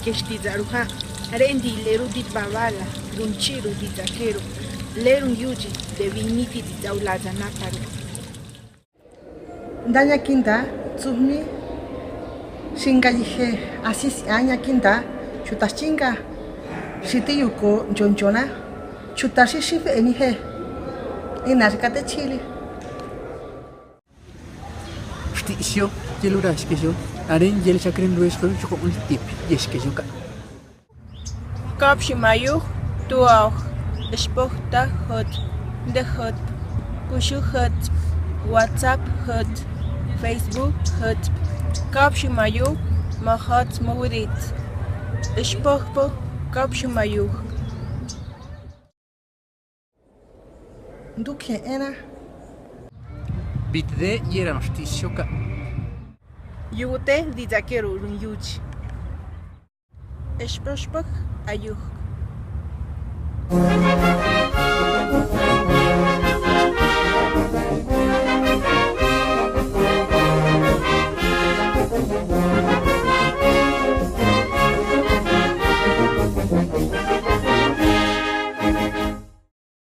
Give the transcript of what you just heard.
keshtizaruha rendi lerudit babala runchiru dizakero lerun yuji de viniti dizaulaza naparu Daña quinta tsumi shinga yije asis aña quinta chuta chinga shiti yuko jonjona chuta shife enije inarkate chile Stisio yelurashkesho aren yel chakren ruesco chocomun tip yeskesho ka Kapshimayu tuau Spochta hot de hot Kushu hot WhatsApp hot Facebook hot Kapshimayu mahat mawrit Spochpo Kapshimayu duke ena bitde yeran stisio ka yute dizakero run yuji Spochpo ayuh